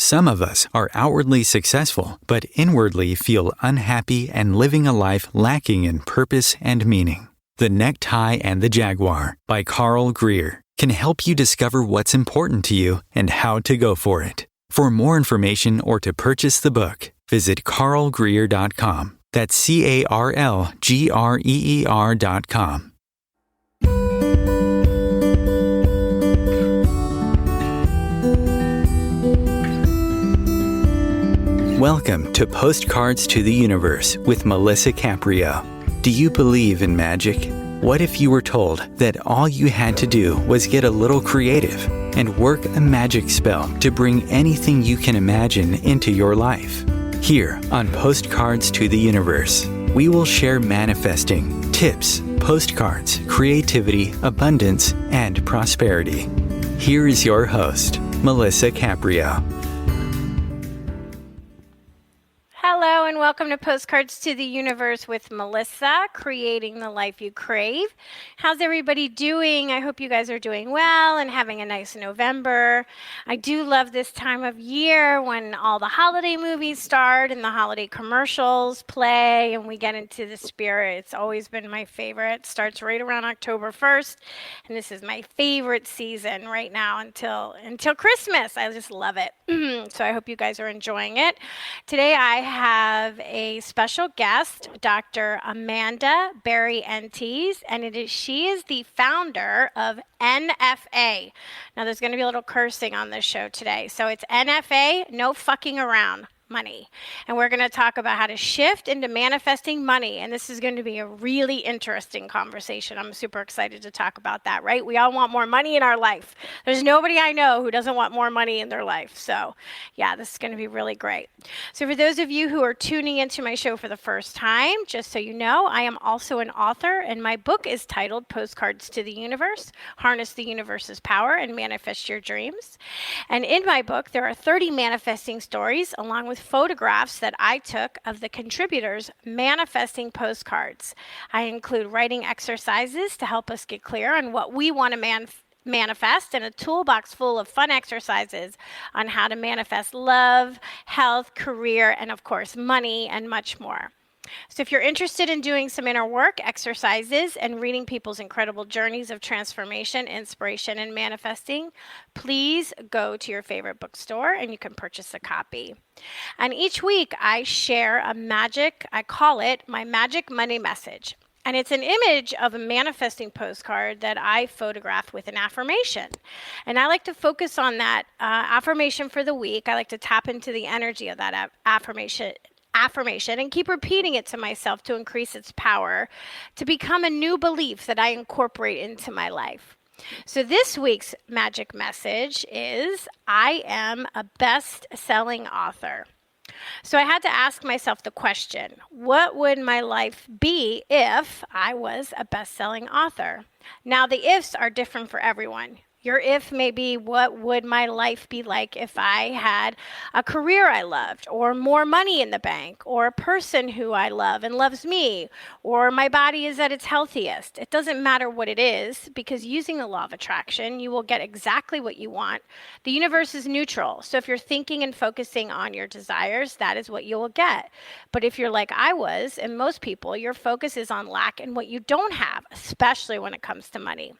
Some of us are outwardly successful, but inwardly feel unhappy and living a life lacking in purpose and meaning. The Necktie and the Jaguar by Carl Greer can help you discover what's important to you and how to go for it. For more information or to purchase the book, visit carlgreer.com. That's CarlGreer.com. Welcome to Postcards to the Universe with Melisa Caprio. Do you believe in magic? What if you were told that all you had to do was get a little creative and work a magic spell to bring anything you can imagine into your life? Here on Postcards to the Universe, we will share manifesting, tips, postcards, creativity, abundance, and prosperity. Here is your host, Melisa Caprio. Hello and welcome to Postcards to the Universe with Melisa, creating the life you crave. How's everybody doing? I hope you guys are doing well and having a nice November. I do love this time of year when all the holiday movies start and the holiday commercials play and we get into the spirit. It's always been my favorite. It starts right around October 1st, and this is my favorite season right now until Christmas. I just love it. So I hope you guys are enjoying it. Today I have a special guest, Dr. Amanda Barrientez, and she is the founder of NFA. Now there's going to be a little cursing on this show today. So it's NFA, no fucking around money. And we're going to talk about how to shift into manifesting money. And this is going to be a really interesting conversation. I'm super excited to talk about that, right? We all want more money in our life. There's nobody I know who doesn't want more money in their life. So yeah, this is going to be really great. So for those of you who are tuning into my show for the first time, just so you know, I am also an author, and my book is titled Postcards to the Universe, Harness the Universe's Power and Manifest Your Dreams. And in my book, there are 30 manifesting stories along with photographs that I took of the contributors manifesting postcards. I include writing exercises to help us get clear on what we want to manifest, and a toolbox full of fun exercises on how to manifest love, health, career, and of course, money, and much more. So if you're interested in doing some inner work, exercises, and reading people's incredible journeys of transformation, inspiration, and manifesting, please go to your favorite bookstore and you can purchase a copy. And each week I share I call it my magic money message. And it's an image of a manifesting postcard that I photographed with an affirmation. And I like to focus on that affirmation for the week. I like to tap into the energy of that affirmation and keep repeating it to myself to increase its power to become a new belief that I incorporate into my life. So this week's magic message is, I am a best-selling author. So I had to ask myself the question, what would my life be if I was a best-selling author? Now the ifs are different for everyone. Your if may be, what would my life be like if I had a career I loved, or more money in the bank, or a person who I love and loves me, or my body is at its healthiest. It doesn't matter what it is, because using the law of attraction, you will get exactly what you want. The universe is neutral, so if you're thinking and focusing on your desires, that is what you will get. But if you're like I was, and most people, your focus is on lack and what you don't have, especially when it comes to money.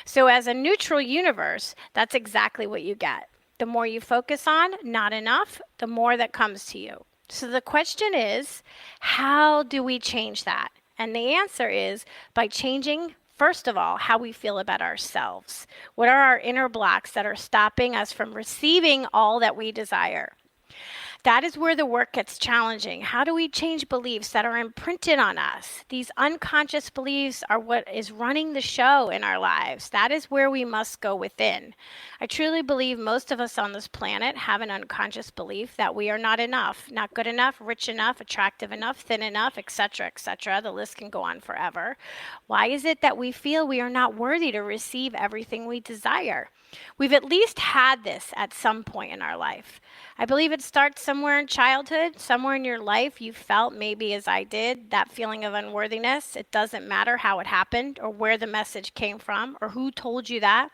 So as a neutral universe, that's exactly what you get. The more you focus on not enough, the more that comes to you. So the question is, how do we change that? And the answer is by changing, first of all, how we feel about ourselves. What are our inner blocks that are stopping us from receiving all that we desire? That is where the work gets challenging. How do we change beliefs that are imprinted on us? These unconscious beliefs are what is running the show in our lives. That is where we must go within. I truly believe most of us on this planet have an unconscious belief that we are not enough, not good enough, rich enough, attractive enough, thin enough, etc., etc. The list can go on forever. Why is it that we feel we are not worthy to receive everything we desire? We've at least had this at some point in our life. I believe it starts somewhere in childhood, somewhere in your life you felt, maybe as I did, that feeling of unworthiness. It doesn't matter how it happened or where the message came from or who told you that.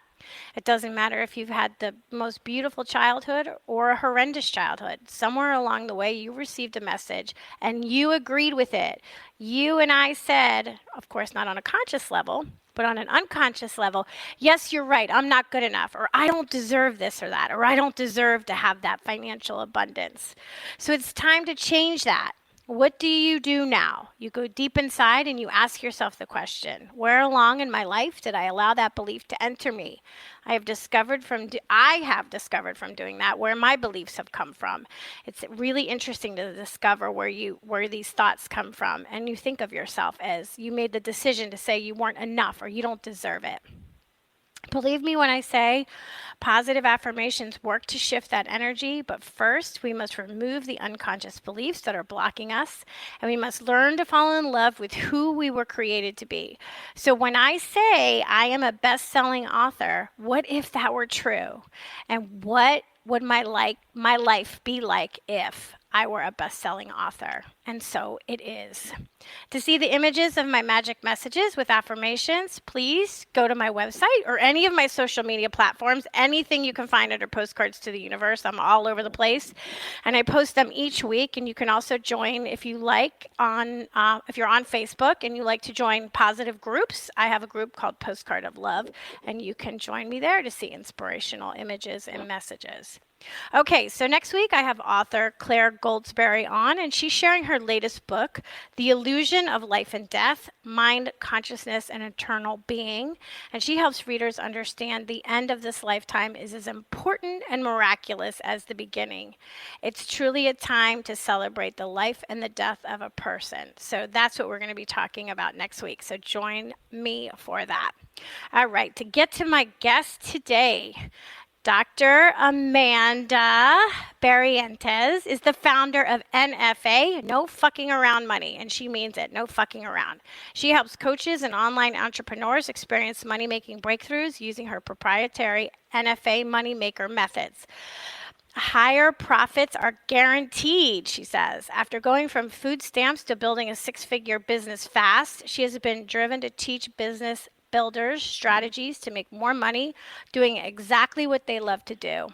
It doesn't matter if you've had the most beautiful childhood or a horrendous childhood. Somewhere along the way, you received a message and you agreed with it. You and I said, of course, not on a conscious level, but on an unconscious level, yes, you're right. I'm not good enough, or I don't deserve this or that, or I don't deserve to have that financial abundance. So it's time to change that. What do you do now? You go deep inside and you ask yourself the question, where along in my life did I allow that belief to enter me? I have discovered from doing that where my beliefs have come from. It's really interesting to discover where these thoughts come from, and you think of yourself as you made the decision to say you weren't enough or you don't deserve it. Believe me when I say positive affirmations work to shift that energy, but first we must remove the unconscious beliefs that are blocking us, and we must learn to fall in love with who we were created to be. So when I say I am a best-selling author, what if that were true? And what would my life be like if I were a best-selling author? And so it is. To see the images of my magic messages with affirmations, please go to my website or any of my social media platforms. Anything you can find under Postcards to the Universe. I'm all over the place. And I post them each week. And you can also join, if you like, if you're on Facebook and you like to join positive groups. I have a group called Postcard of Love, and you can join me there to see inspirational images and messages. Okay, so next week I have author Claire Goldsberry on, and she's sharing her latest book, The Illusion of Life and Death, Mind, Consciousness, and Eternal Being. And she helps readers understand the end of this lifetime is as important and miraculous as the beginning. It's truly a time to celebrate the life and the death of a person. So that's what we're going to be talking about next week. So join me for that. All right, to get to my guest today, Dr. Amanda Barrientez is the founder of NFA, No Fucking Around Money, and she means it, no fucking around. She helps coaches and online entrepreneurs experience money-making breakthroughs using her proprietary NFA Money Maker Methods. Higher profits are guaranteed, she says. After going from food stamps to building a six-figure business fast, she has been driven to teach business builders strategies to make more money doing exactly what they love to do.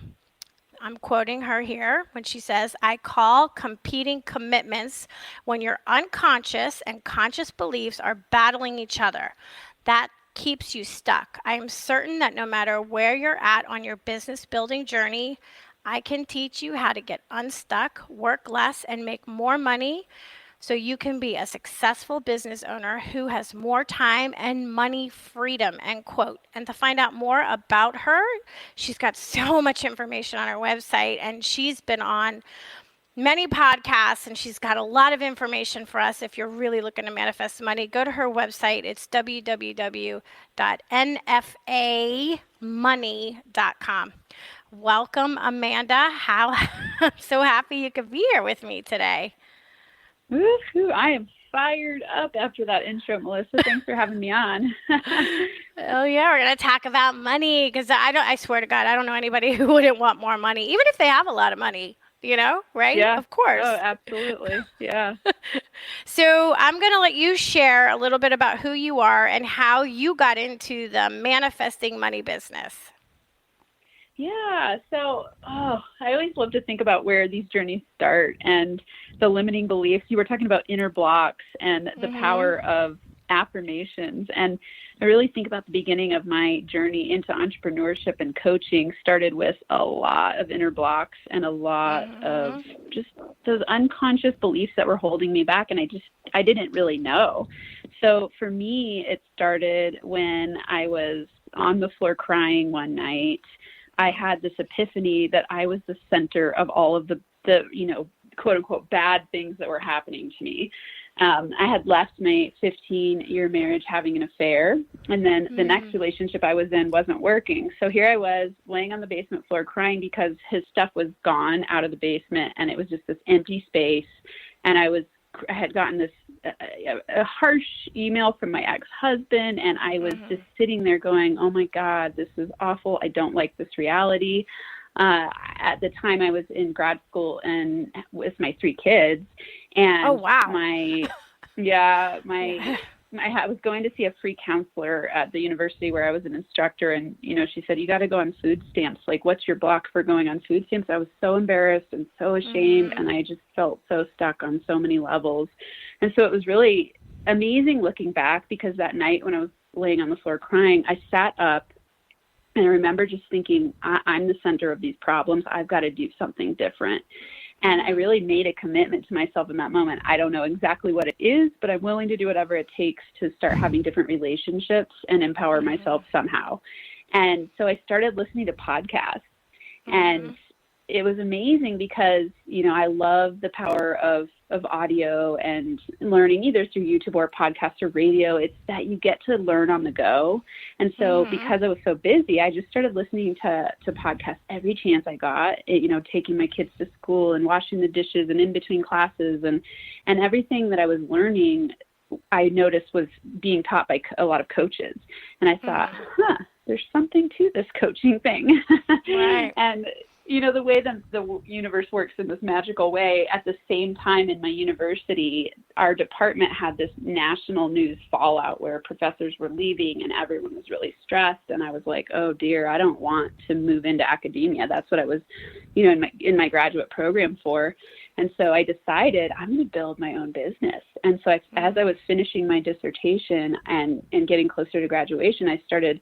I'm quoting her here when she says, I call competing commitments when your unconscious and conscious beliefs are battling each other. That keeps you stuck. I am certain that no matter where you're at on your business building journey, I can teach you how to get unstuck, work less, and make more money so you can be a successful business owner who has more time and money freedom, end quote. And to find out more about her, she's got so much information on her website, and she's been on many podcasts, and she's got a lot of information for us. If you're really looking to manifest money, go to her website. It's www.nfamoney.com. Welcome, Amanda. I'm so happy you could be here with me today. Woo-hoo. I am fired up after that intro, Melissa. Thanks for having me on. Oh yeah, we're gonna talk about money because I swear to God, I don't know anybody who wouldn't want more money, even if they have a lot of money. Right? Yeah. Of course. Oh, absolutely. Yeah. So I'm gonna let you share a little bit about who you are and how you got into the manifesting money business. Yeah. So, I always love to think about where these journeys start and the limiting beliefs. You were talking about inner blocks and the power of affirmations. And I really think about the beginning of my journey into entrepreneurship and coaching started with a lot of inner blocks and a lot of just those unconscious beliefs that were holding me back. And I didn't really know. So for me, it started when I was on the floor crying one night. I had this epiphany that I was the center of all of the quote unquote bad things that were happening to me. I had left my 15-year marriage having an affair, and then the next relationship I was in wasn't working. So here I was laying on the basement floor crying because his stuff was gone out of the basement, and it was just this empty space. And I had gotten this a harsh email from my ex-husband, and I was just sitting there going, oh my God, this is awful. I don't like this reality. At the time I was in grad school and with my 3 kids, and oh wow, my I was going to see a free counselor at the university where I was an instructor. And, she said, you got to go on food stamps. Like, what's your block for going on food stamps? I was so embarrassed and so ashamed. And I just felt so stuck on so many levels. And so it was really amazing looking back, because that night when I was laying on the floor crying, I sat up and I remember just thinking, I'm the center of these problems. I've got to do something different. And I really made a commitment to myself in that moment. I don't know exactly what it is, but I'm willing to do whatever it takes to start having different relationships and empower myself somehow. And so I started listening to podcasts. And it was amazing because, I love the power of audio and learning either through YouTube or podcast or radio. It's that you get to learn on the go. And so because I was so busy, I just started listening to podcasts every chance I got, taking my kids to school and washing the dishes and in between classes, and everything that I was learning, I noticed was being taught by a lot of coaches. And I thought, there's something to this coaching thing. Right. And the way that the universe works in this magical way, at the same time in my university, our department had this national news fallout where professors were leaving and everyone was really stressed. And I was like, oh dear, I don't want to move into academia. That's what I was, in my graduate program for. And so I decided I'm going to build my own business. And so as I was finishing my dissertation and getting closer to graduation, I started,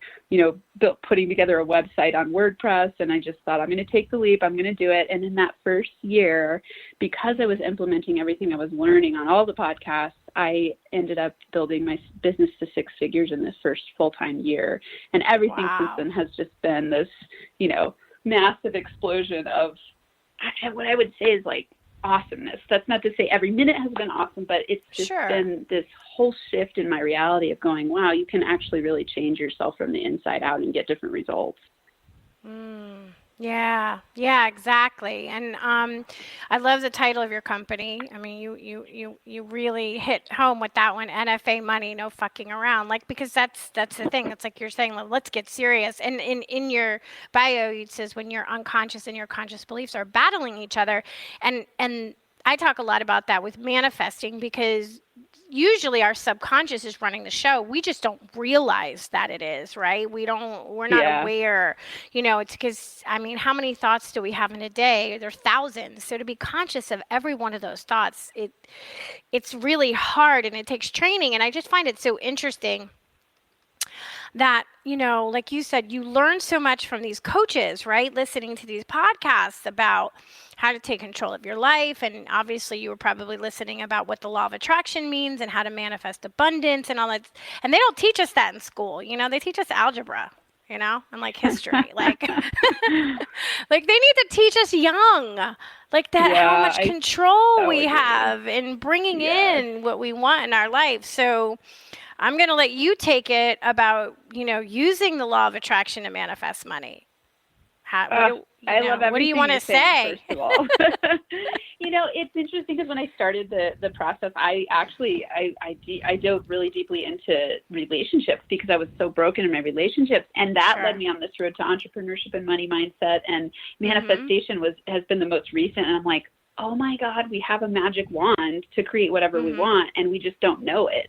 putting together a website on WordPress. And I just thought, I'm going to take the leap. I'm going to do it. And in that first year, because I was implementing everything I was learning on all the podcasts, I ended up building my business to 6 figures in this first full-time year. And everything since then has just been this, massive explosion of what I would say is like awesomeness. That's not to say every minute has been awesome, but it's just been this whole shift in my reality of going, wow, you can actually really change yourself from the inside out and get different results. Yeah, exactly. And I love the title of your company. I mean, you really hit home with that one, NFA Money, no fucking around. Like, because that's the thing. It's like you're saying, like, let's get serious. And in your bio, it says when your unconscious and your conscious beliefs are battling each other. And I talk a lot about that with manifesting, because usually our subconscious is running the show. We just don't realize that it is, right? We're not aware, it's because, how many thoughts do we have in a day? There are thousands. So to be conscious of every one of those thoughts, it's really hard, and it takes training. And I just find it so interesting that, like you said, you learn so much from these coaches, right? Listening to these podcasts about how to take control of your life. And obviously you were probably listening about what the law of attraction means and how to manifest abundance and all that. And they don't teach us that in school. They teach us algebra, and like history, like, like they need to teach us young, like that, how much control we have in bringing in what we want in our life. So I'm going to let you take it about, using the law of attraction to manifest money. I love everything. What do you want to say? First of all, it's interesting because when I started the process, I dove really deeply into relationships because I was so broken in my relationships, and that led me on this road to entrepreneurship and money mindset, and manifestation has been the most recent. And I'm like, oh my God, we have a magic wand to create whatever we want, and we just don't know it.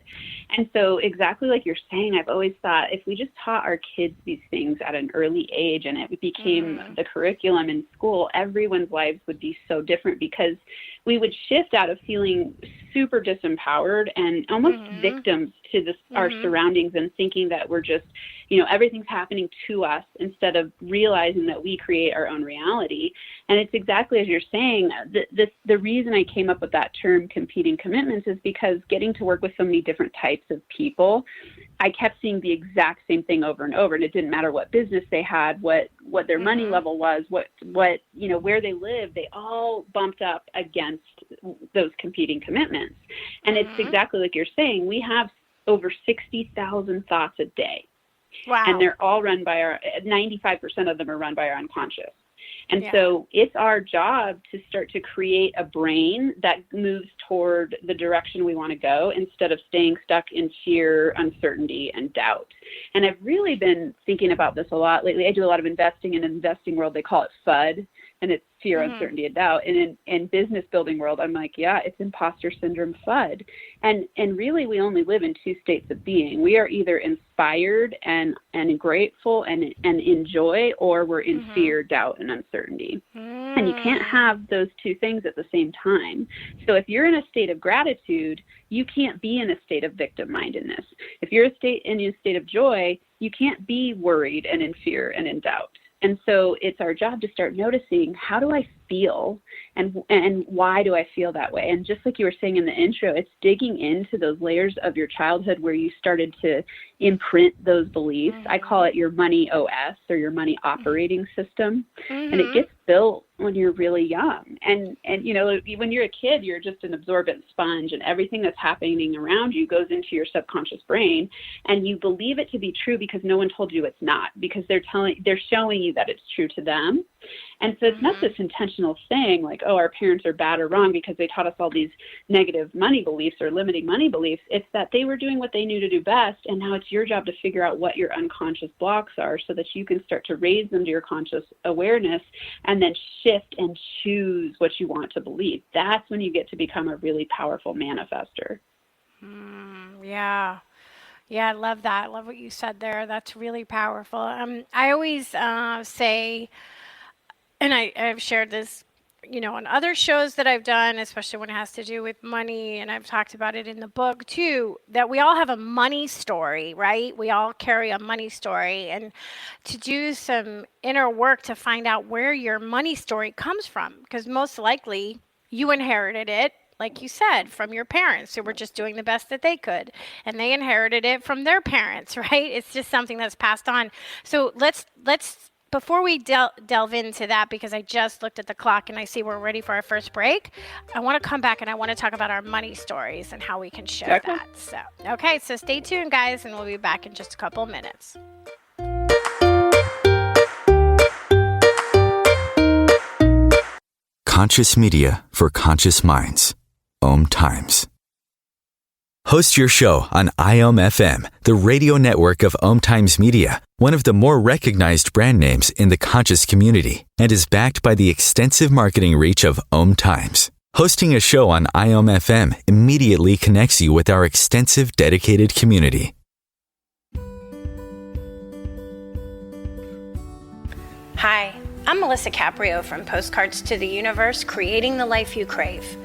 And so exactly like you're saying, I've always thought if we just taught our kids these things at an early age and it became the curriculum in school, everyone's lives would be so different, because we would shift out of feeling super disempowered and almost victims to our surroundings and thinking that we're just, everything's happening to us, instead of realizing that we create our own reality. And it's exactly as you're saying, the reason I came up with that term, competing commitments, is because getting to work with so many different types of people, I kept seeing the exact same thing over and over. And it didn't matter what business they had, what their money level was, what where they lived, they all bumped up against those competing commitments. And it's exactly like you're saying, we have over 60,000 thoughts a day. Wow. And they're all run by 95% of them are run by our unconscious. And so it's our job to start to create a brain that moves toward the direction we want to go, instead of staying stuck in fear, uncertainty, and doubt. And I've really been thinking about this a lot lately. I do a lot of investing. In the investing world, they call it FUD, and it's fear, uncertainty, and doubt. And in business building world, I'm like, yeah, it's imposter syndrome FUD. And really, we only live in two states of being. We are either inspired and grateful and in joy, or we're in fear, doubt, and uncertainty. And you can't have those two things at the same time. So if you're in a state of gratitude, you can't be in a state of victim-mindedness. If you're in a state of joy, you can't be worried and in fear and in doubt. And so it's our job to start noticing, how do I feel and why do I feel that way? And just like you were saying in the intro, it's digging into those layers of your childhood where you started to imprint those beliefs. I call it your money OS, or your money operating system. And it gets built when you're really young. And you know, when you're a kid, you're just an absorbent sponge, and everything that's happening around you goes into your subconscious brain, and you believe it to be true because no one told you it's not, because they're showing you that it's true to them. And so it's not this intentional thing like, oh, our parents are bad or wrong because they taught us all these negative money beliefs or limiting money beliefs. It's that they were doing what they knew to do best, and now it's your job to figure out what your unconscious blocks are so that you can start to raise them to your conscious awareness and then shift and choose what you want to believe. That's when you get to become a really powerful manifester. Yeah. Yeah, I love that. I love what you said there. That's really powerful. I always say, and I've shared this, you know, on other shows that I've done, especially when it has to do with money, and I've talked about it in the book too, that we all have a money story, right? We all carry a money story, and to do some inner work to find out where your money story comes from, because most likely you inherited it, like you said, from your parents who were just doing the best that they could, and they inherited it from their parents, right? It's just something that's passed on. So let's before we delve into that, because I just looked at the clock and I see we're ready for our first break, I want to come back and I want to talk about our money stories and how we can shift that. So stay tuned, guys, and we'll be back in just a couple of minutes. Conscious media for conscious minds. OMTimes. Host your show on IOM-FM, the radio network of OMTimes Media, one of the more recognized brand names in the conscious community, and is backed by the extensive marketing reach of OMTimes. Hosting a show on IOM-FM immediately connects you with our extensive dedicated community. Hi, I'm Melisa Caprio from Postcards to the Universe, creating the life you crave.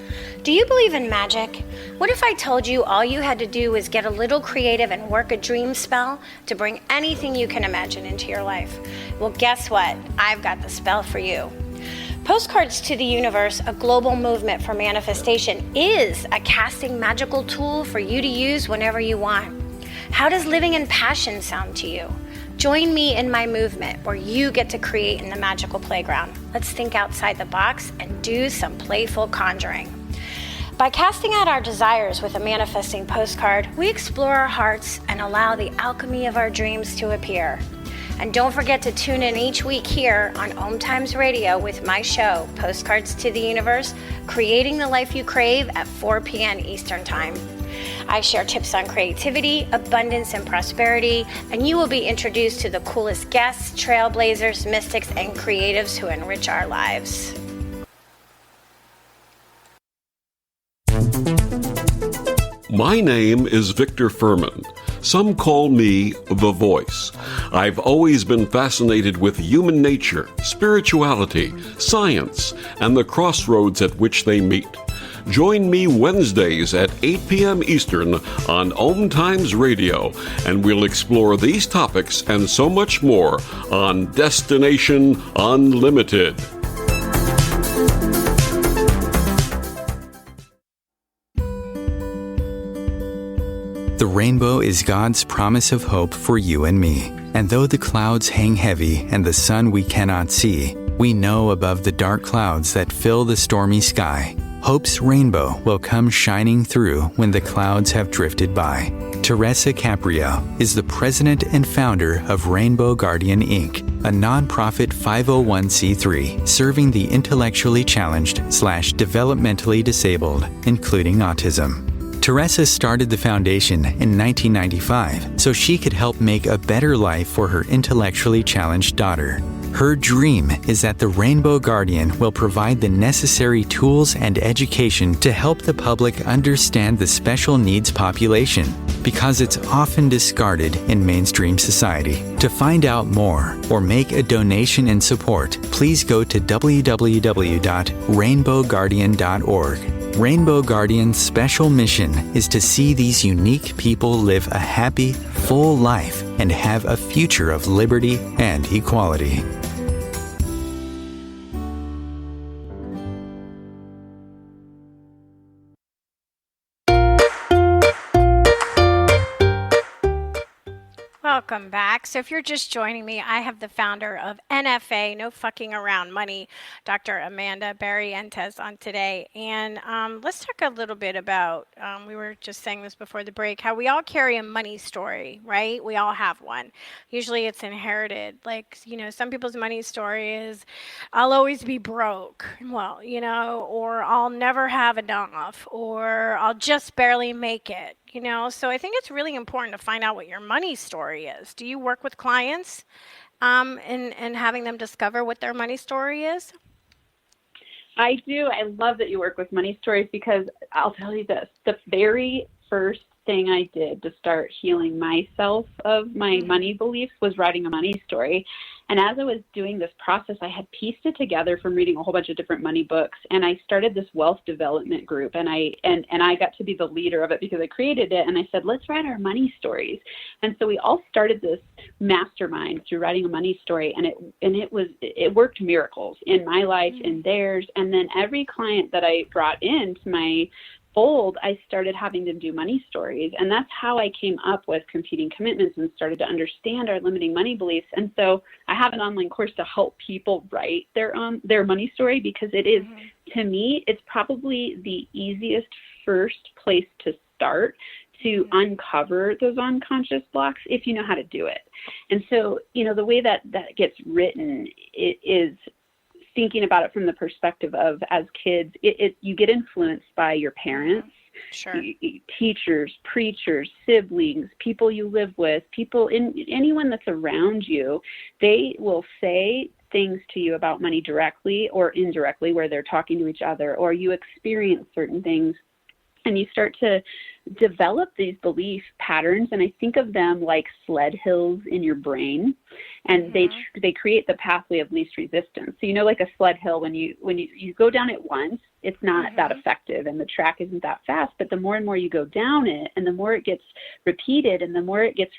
Do you believe in magic? What if I told you all you had to do was get a little creative and work a dream spell to bring anything you can imagine into your life? Well, guess what? I've got the spell for you. Postcards to the Universe, a global movement for manifestation, is a casting magical tool for you to use whenever you want. How does living in passion sound to you? Join me in my movement where you get to create in the magical playground. Let's think outside the box and do some playful conjuring. By casting out our desires with a manifesting postcard, we explore our hearts and allow the alchemy of our dreams to appear. And don't forget to tune in each week here on OMTimes Radio with my show, Postcards to the Universe, creating the life you crave at 4 p.m. Eastern Time. I share tips on creativity, abundance, and prosperity, and you will be introduced to the coolest guests, trailblazers, mystics, and creatives who enrich our lives. My name is Victor Furman. Some call me The Voice. I've always been fascinated with human nature, spirituality, science, and the crossroads at which they meet. Join me Wednesdays at 8 p.m. Eastern on OMTimes Radio, and we'll explore these topics and so much more on Destination Unlimited. The rainbow is God's promise of hope for you and me. And though the clouds hang heavy and the sun we cannot see, we know above the dark clouds that fill the stormy sky, hope's rainbow will come shining through when the clouds have drifted by. Teresa Caprio is the president and founder of Rainbow Guardian Inc., a nonprofit 501c3 serving the intellectually challenged/developmentally disabled, including autism. Teresa started the foundation in 1995 so she could help make a better life for her intellectually challenged daughter. Her dream is that the Rainbow Guardian will provide the necessary tools and education to help the public understand the special needs population, because it's often discarded in mainstream society. To find out more or make a donation in support, please go to www.rainbowguardian.org. Rainbow Guardian's special mission is to see these unique people live a happy, full life and have a future of liberty and equality. Welcome back. So if you're just joining me, I have the founder of NFA, No Fucking Around Money, Dr. Amanda Barrientez on today. And let's talk a little bit about, we were just saying this before the break, how we all carry a money story, right? We all have one. Usually it's inherited. Like, some people's money story is, I'll always be broke. Well, or I'll never have enough, or I'll just barely make it. So I think it's really important to find out what your money story is. Do you work with clients and having them discover what their money story is? I do. I love that you work with money stories, because I'll tell you this, the very first thing I did to start healing myself of my money beliefs was writing a money story. And as I was doing this process, I had pieced it together from reading a whole bunch of different money books. And I started this wealth development group, and I got to be the leader of it because I created it. And I said, let's write our money stories. And so we all started this mastermind through writing a money story. And it worked miracles in my life, in theirs. And then every client that I brought into my fold, I started having them do money stories. And that's how I came up with competing commitments and started to understand our limiting money beliefs. And so I have an online course to help people write their money story, because it is, to me, it's probably the easiest first place to start to uncover those unconscious blocks if you know how to do it. And so, the way that gets written, it is thinking about it from the perspective of, as kids, you get influenced by your parents, Sure. Teachers, preachers, siblings, people you live with, anyone that's around you. They will say things to you about money directly or indirectly, where they're talking to each other, or you experience certain things, and you start to develop these belief patterns. And I think of them like sled hills in your brain, and they create the pathway of least resistance. So, like a sled hill, when you go down it once, it's not that effective and the track isn't that fast. But the more and more you go down it, and the more it gets repeated, and the more it gets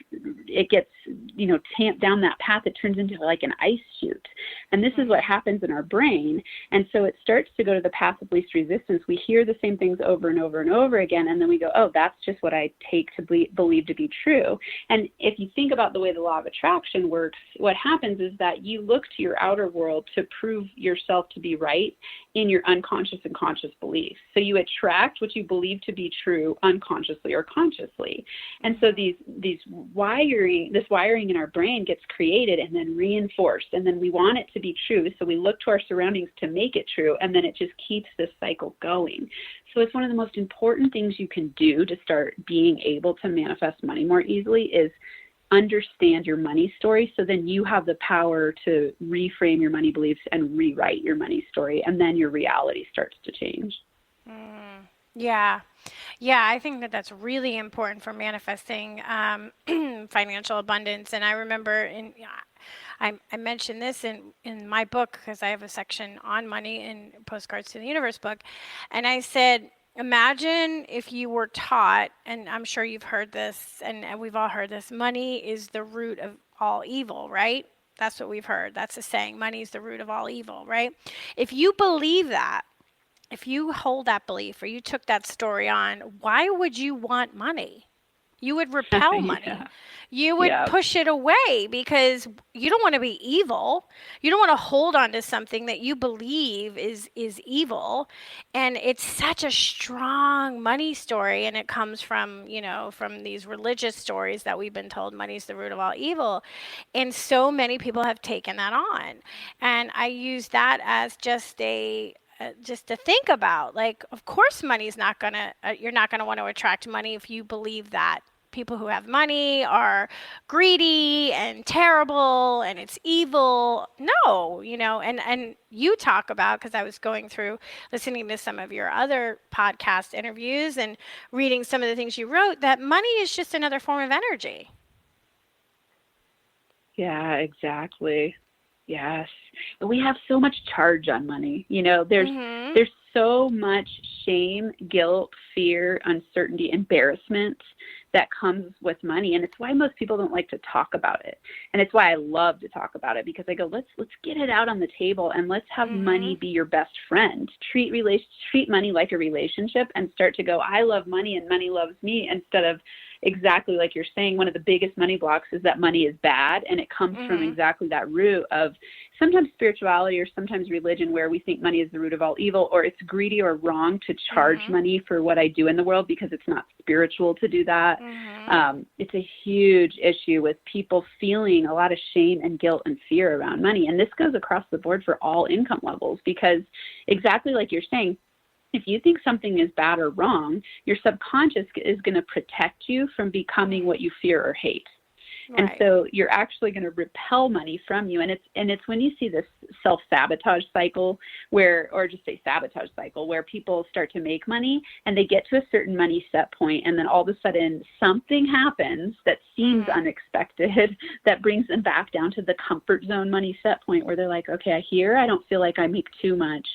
tamped down that path, it turns into like an ice chute. And this is what happens in our brain. And so it starts to go to the path of least resistance. We hear the same things over and over and over again, and then we go, oh, that's just what I take to believe to be true. And if you think about the way the law of attraction works, what happens is that you look to your outer world to prove yourself to be right in your unconscious and conscious beliefs. So you attract what you believe to be true unconsciously or consciously. And so this wiring in our brain gets created and then reinforced, and then we want it to be true. So we look to our surroundings to make it true, and then it just keeps this cycle going. So it's one of the most important things you can do to start being able to manifest money more easily is understand your money story, so then you have the power to reframe your money beliefs and rewrite your money story, and then your reality starts to change. Yeah, I think that's really important for manifesting financial abundance. And I remember I mentioned this in my book, because I have a section on money in Postcards to the Universe book, and I said, imagine if you were taught, and I'm sure you've heard this, and we've all heard this, money is the root of all evil, right? That's what we've heard. That's a saying, money is the root of all evil, right? If you believe that, if you hold that belief, or you took that story on, why would you want money? You would repel money. You would push it away, because you don't want to be evil. You don't want to hold on to something that you believe is evil. And it's such a strong money story. And it comes from, from these religious stories that we've been told money's the root of all evil. And so many people have taken that on. And I use that as just to think about, like, of course money's not gonna, you're not gonna want to attract money if you believe that people who have money are greedy and terrible and it's evil. No, and you talk about, because I was going through listening to some of your other podcast interviews and reading some of the things you wrote, that money is just another form of energy. Yeah, exactly. Yes. But we have so much charge on money. There's so much shame, guilt, fear, uncertainty, embarrassment that comes with money. And it's why most people don't like to talk about it. And it's why I love to talk about it, because I go, let's get it out on the table and let's have money be your best friend. Treat money like a relationship and start to go, I love money and money loves me, instead of exactly like you're saying, one of the biggest money blocks is that money is bad. And it comes from exactly that root of sometimes spirituality or sometimes religion, where we think money is the root of all evil, or it's greedy or wrong to charge money for what I do in the world because it's not spiritual to do that. It's a huge issue with people feeling a lot of shame and guilt and fear around money. And this goes across the board for all income levels, because exactly like you're saying, if you think something is bad or wrong, your subconscious is going to protect you from becoming what you fear or hate. Right. And so you're actually going to repel money from you. And it's when you see this self-sabotage cycle or just a sabotage cycle, where people start to make money and they get to a certain money set point, and then all of a sudden something happens that seems unexpected that brings them back down to the comfort zone money set point, where they're like, okay, I don't feel like I make too much.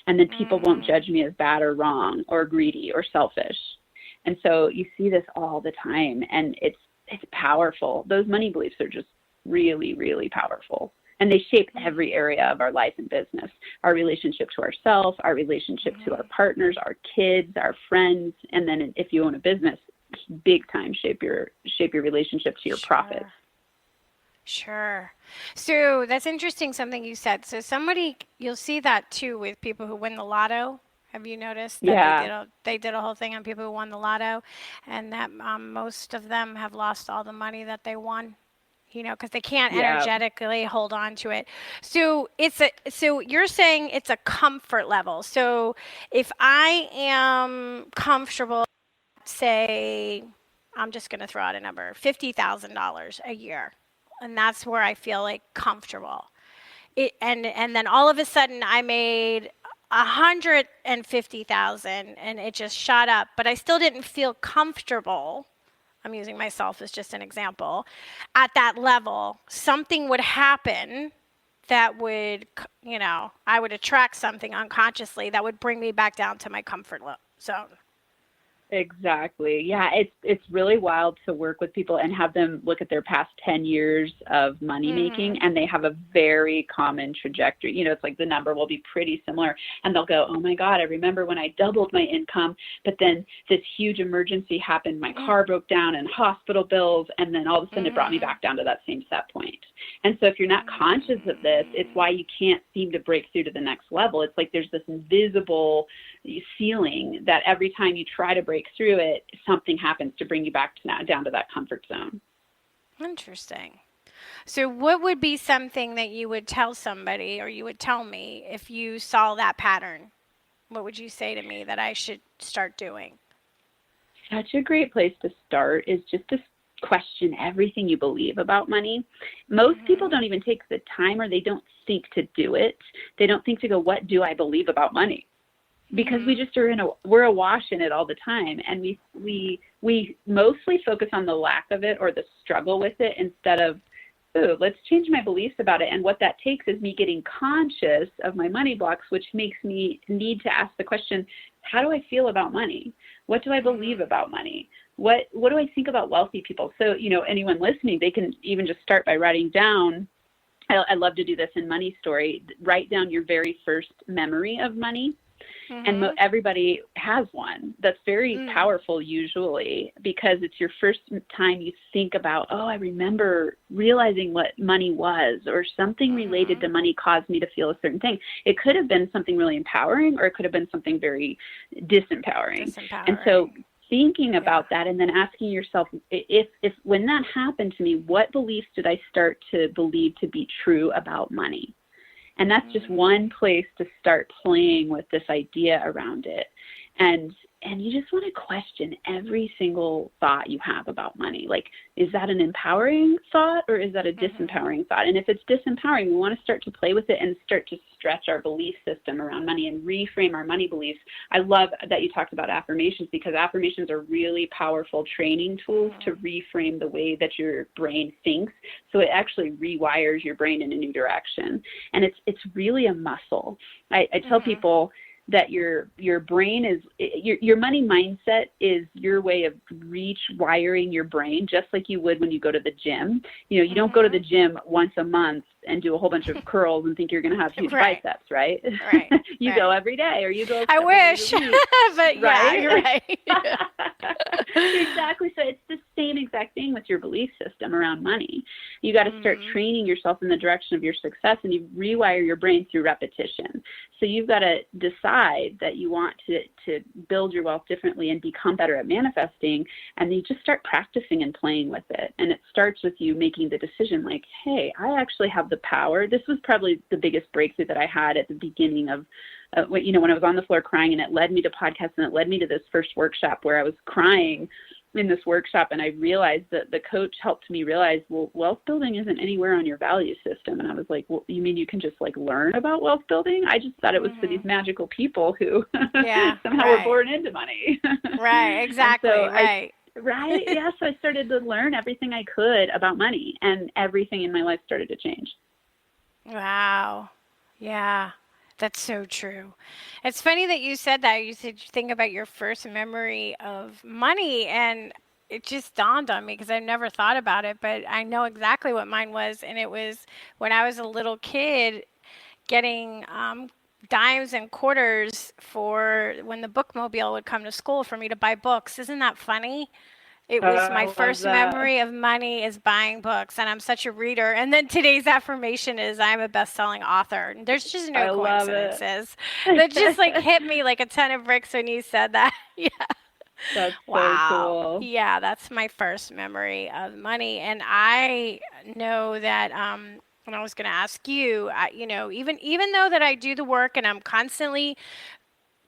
And then people won't judge me as bad or wrong or greedy or selfish. And so you see this all the time, and it's powerful. Those money beliefs are just really, really powerful. And they shape every area of our life and business, our relationship to ourselves, our relationship to our partners, our kids, our friends. And then if you own a business, big time shape your relationship to your profits. Sure. So that's interesting, something you said. So you'll see that too with people who win the lotto. Have you noticed that they did a whole thing on people who won the lotto, and that most of them have lost all the money that they won, because they can't energetically hold on to it. So so you're saying it's a comfort level. So if I am comfortable, say, I'm just going to throw out a number, $50,000 a year, and that's where I feel like comfortable. And then all of a sudden I made $150,000 and it just shot up, but I still didn't feel comfortable. I'm using myself as just an example. At that level, something would happen that would, I would attract something unconsciously that would bring me back down to my comfort zone. Exactly. Yeah, it's really wild to work with people and have them look at their past 10 years of money making, and they have a very common trajectory. It's like the number will be pretty similar, and they'll go, oh my God, I remember when I doubled my income, but then this huge emergency happened. My car broke down and hospital bills, and then all of a sudden it brought me back down to that same set point. And so if you're not conscious of this, it's why you can't seem to break through to the next level. It's like there's this invisible ceiling that every time you try to break through it, something happens to bring you back down to that comfort zone. Interesting. So what would be something that you would tell somebody, or you would tell me, if you saw that pattern? What would you say to me that I should start doing? Such a great place to start is just to question everything you believe about money. Most people don't even take the time, or they don't think to do it. They don't think to go, what do I believe about money? Because we just we're awash in it all the time, and we mostly focus on the lack of it or the struggle with it, instead of, let's change my beliefs about it. And what that takes is me getting conscious of my money blocks, which makes me need to ask the question, how do I feel about money? What do I believe about money? What do I think about wealthy people? So, anyone listening, they can even just start by writing down. I love to do this in Money Story. Write down your very first memory of money. And everybody has one. That's very powerful usually, because it's your first time you think about, I remember realizing what money was, or something related to money caused me to feel a certain thing. It could have been something really empowering, or it could have been something very disempowering. And so thinking about that, and then asking yourself, if when that happened to me, what beliefs did I start to believe to be true about money? And that's just one place to start playing with this idea around it. And you just want to question every single thought you have about money. Like, is that an empowering thought or is that a disempowering thought? And if it's disempowering, we want to start to play with it and start to stretch our belief system around money and reframe our money beliefs. I love that you talked about affirmations, because affirmations are really powerful training tools to reframe the way that your brain thinks. So it actually rewires your brain in a new direction. And it's really a muscle. I tell people that your brain is, your money mindset is your way of rewiring your brain, just like you would when you go to the gym. You know, you don't go to the gym once a month and do a whole bunch of curls and think you're going to have huge biceps, right? Right. You go every day, or you go. I wish, but yeah, right? you're right. Exactly. So it's the same exact thing with your belief system around money. You got to start training yourself in the direction of your success, and you rewire your brain through repetition. So you've got to decide that you want to build your wealth differently and become better at manifesting, and then you just start practicing and playing with it. And it starts with you making the decision like, hey, I actually have the power. This was probably the biggest breakthrough that I had at the beginning of, when I was on the floor crying, and it led me to podcasts, and it led me to this first workshop where I was crying in this workshop, and I realized that the coach helped me realize, well, wealth building isn't anywhere on your value system. And I was like, well, you mean you can just like learn about wealth building? I just thought it was for these magical people who somehow were born into money. Right, exactly, Right. Yeah. So I started to learn everything I could about money, and everything in my life started to change. Wow. Yeah. That's so true. It's funny that you said that. You said you think about your first memory of money, and it just dawned on me because I've never thought about it, but I know exactly what mine was. And it was when I was a little kid getting dimes and quarters for when the bookmobile would come to school for me to buy books. Isn't that funny? It was my first memory of money is buying books, and I'm such a reader. And then today's affirmation is I'm a best-selling author. And there's just no coincidences. That just like hit me like a ton of bricks when you said that. Yeah. That's wow. So cool. Yeah, that's my first memory of money. And I know that and I was going to ask you, even though that I do the work and I'm constantly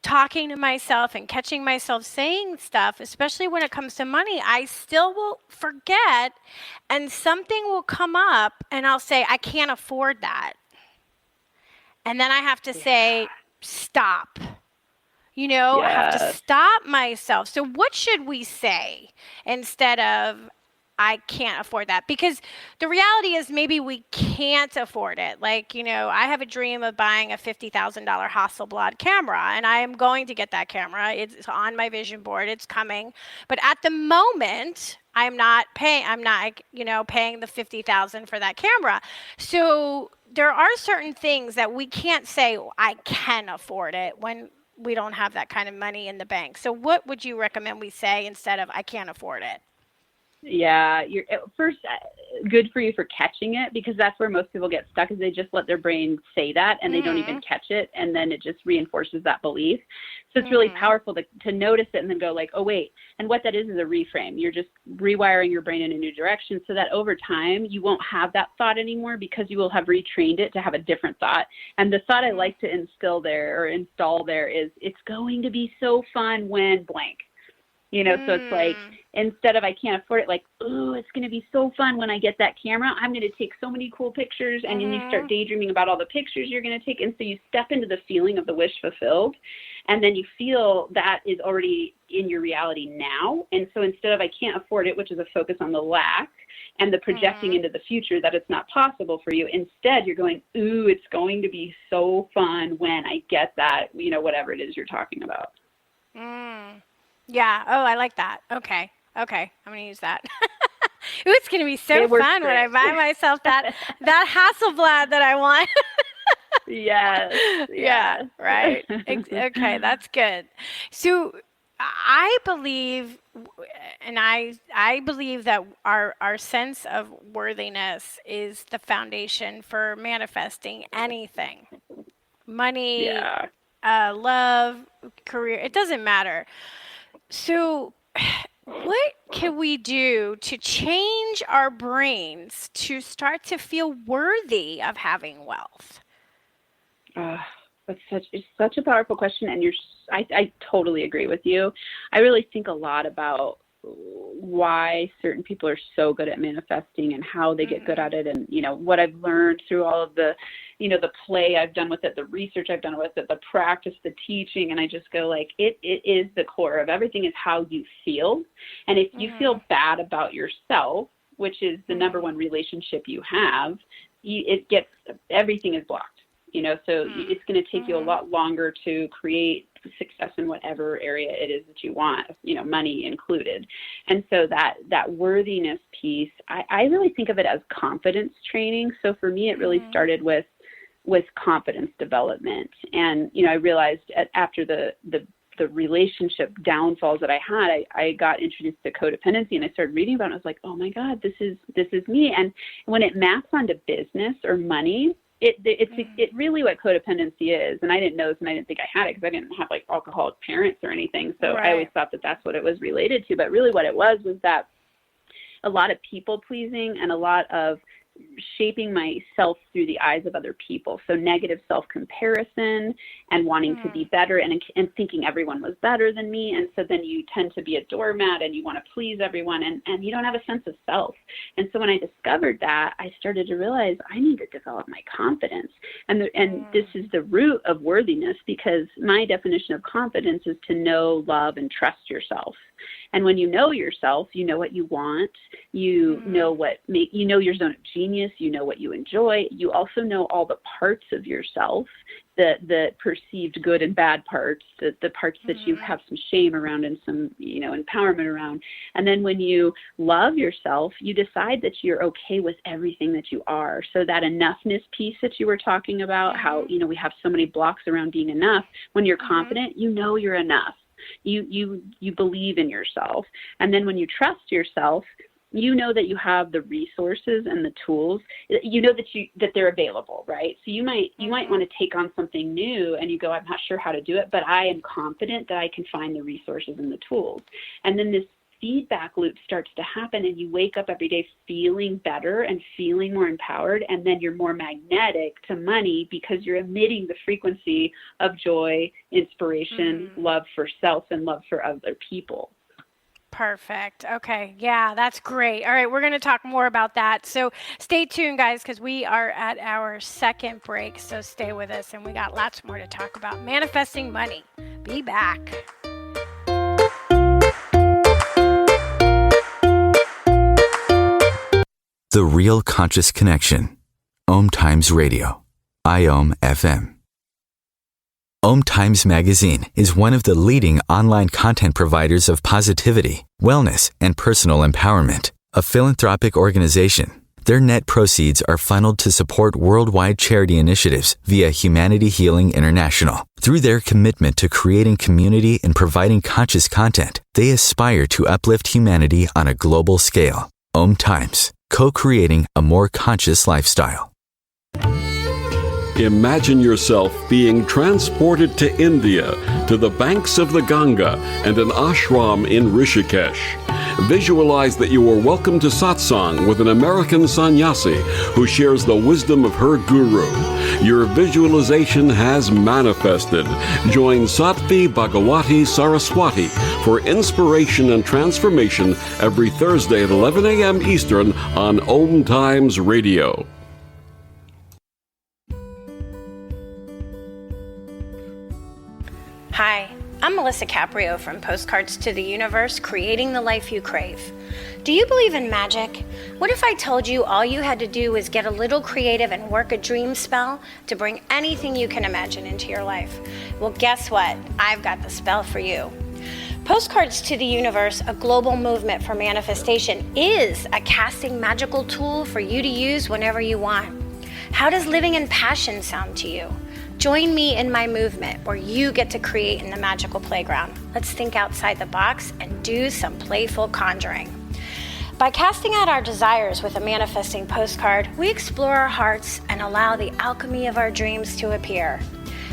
talking to myself and catching myself saying stuff, especially when it comes to money, I still will forget, and something will come up and I'll say, I can't afford that. And then I have to say, stop. I have to stop myself. So what should we say instead of I can't afford that? Because the reality is maybe we can't afford it. Like, I have a dream of buying a $50,000 Hasselblad camera, and I am going to get that camera. It's on my vision board. It's coming. But at the moment, I'm not paying the $50,000 for that camera. So there are certain things that we can't say, I can afford it, when we don't have that kind of money in the bank. So what would you recommend we say instead of I can't afford it? Yeah, you're first good for you for catching it, because that's where most people get stuck, is they just let their brain say that and they don't even catch it, and then it just reinforces that belief. So it's really powerful to notice it and then go like, oh wait, and what that is a reframe. You're just rewiring your brain in a new direction so that over time you won't have that thought anymore, because you will have retrained it to have a different thought. And the thought I like to install there is, it's going to be so fun when blank. So it's like, instead of I can't afford it, like, ooh, it's going to be so fun when I get that camera. I'm going to take so many cool pictures. And then you start daydreaming about all the pictures you're going to take. And so you step into the feeling of the wish fulfilled. And then you feel that is already in your reality now. And so instead of I can't afford it, which is a focus on the lack and the projecting into the future that it's not possible for you, instead you're going, ooh, it's going to be so fun when I get that, whatever it is you're talking about. Yeah. Oh, I like that. Okay. I'm going to use that. Ooh, it's going to be so fun when I buy myself that Hasselblad that I want. Yes. Yeah. Right. Okay. That's good. So I believe, and I believe that our sense of worthiness is the foundation for manifesting anything. Money, love, career, it doesn't matter. So what can we do to change our brains to start to feel worthy of having wealth? It's such a powerful question, and I totally agree with you. I really think a lot about why certain people are so good at manifesting and how they get good at it, and what I've learned through all of the the play I've done with it, the research I've done with it, the practice, the teaching, and I just go like, it is the core of everything is how you feel. And if you feel bad about yourself, which is the number one relationship you have, everything is blocked. So it's going to take you a lot longer to create success in whatever area it is that you want, money included. And so that worthiness piece, I really think of it as confidence training. So for me, it really started with confidence development. And, I realized after the relationship downfalls that I had, I got introduced to codependency, and I started reading about it. And I was like, oh my God, this is me. And when it maps onto business or money, it's really what codependency is. And I didn't know this, and I didn't think I had it because I didn't have like alcoholic parents or anything. So I always thought that that's what it was related to. But really what it was that a lot of people pleasing and a lot of shaping myself through the eyes of other people. So negative self-comparison and wanting to be better and thinking everyone was better than me. And so then you tend to be a doormat and you want to please everyone, and you don't have a sense of self. And so when I discovered that, I started to realize I need to develop my confidence. And this is the root of worthiness, because my definition of confidence is to know, love, and trust yourself. And when you know yourself, you know what you want, you know your zone of genius, you know what you enjoy. You also know all the parts of yourself, the perceived good and bad parts, the parts that you have some shame around and some, empowerment around. And then when you love yourself, you decide that you're okay with everything that you are. So that enoughness piece that you were talking about, how, we have so many blocks around being enough. When you're confident, you're enough. You believe in yourself. And then when you trust yourself, you know that you have the resources and the tools, that they're available, right? So you might want to take on something new and you go, I'm not sure how to do it, but I am confident that I can find the resources and the tools. And then this feedback loop starts to happen, and you wake up every day feeling better and feeling more empowered, and then you're more magnetic to money because you're emitting the frequency of joy, inspiration, love for self, and love for other people. Perfect. Okay. Yeah, that's great. All right, we're going to talk more about that. So stay tuned, guys, because we are at our second break. So stay with us, and we got lots more to talk about. Manifesting money. Be back. The Real Conscious Connection. OMTimes Radio. IOM FM. OMTimes Magazine is one of the leading online content providers of positivity, wellness, and personal empowerment. A philanthropic organization, their net proceeds are funneled to support worldwide charity initiatives via Humanity Healing International. Through their commitment to creating community and providing conscious content, they aspire to uplift humanity on a global scale. OMTimes, co-creating a more conscious lifestyle. Imagine yourself being transported to India, to the banks of the Ganga and an ashram in Rishikesh. Visualize that you are welcome to satsang with an American sannyasi who shares the wisdom of her guru. Your visualization has manifested. Join Sattvi Bhagawati Saraswati for inspiration and transformation every Thursday at 11 a.m. Eastern on OMTimes Radio. Hi, I'm Melisa Caprio from Postcards to the Universe, creating the life you crave. Do you believe in magic? What if I told you all you had to do was get a little creative and work a dream spell to bring anything you can imagine into your life? Well, guess what? I've got the spell for you. Postcards to the Universe, a global movement for manifestation, is a casting magical tool for you to use whenever you want. How does living in passion sound to you? Join me in my movement where you get to create in the magical playground. Let's think outside the box and do some playful conjuring. By casting out our desires with a manifesting postcard, we explore our hearts and allow the alchemy of our dreams to appear.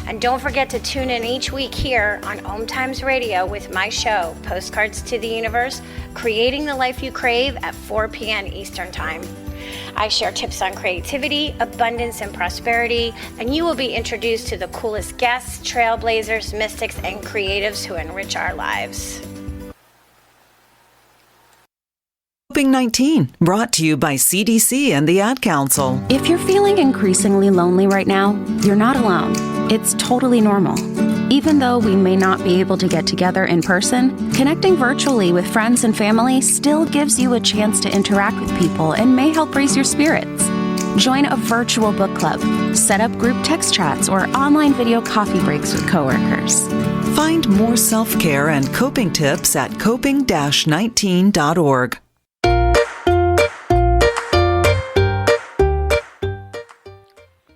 And don't forget to tune in each week here on OMTimes Radio with my show, Postcards to the Universe, creating the life you crave at 4 p.m. Eastern Time. I share tips on creativity, abundance, and prosperity, and you will be introduced to the coolest guests, trailblazers, mystics, and creatives who enrich our lives. Coping-19, brought to you by CDC and the Ad Council. If you're feeling increasingly lonely right now, you're not alone. It's totally normal. Even though we may not be able to get together in person, connecting virtually with friends and family still gives you a chance to interact with people and may help raise your spirits. Join a virtual book club, set up group text chats, or online video coffee breaks with coworkers. Find more self-care and coping tips at coping-19.org.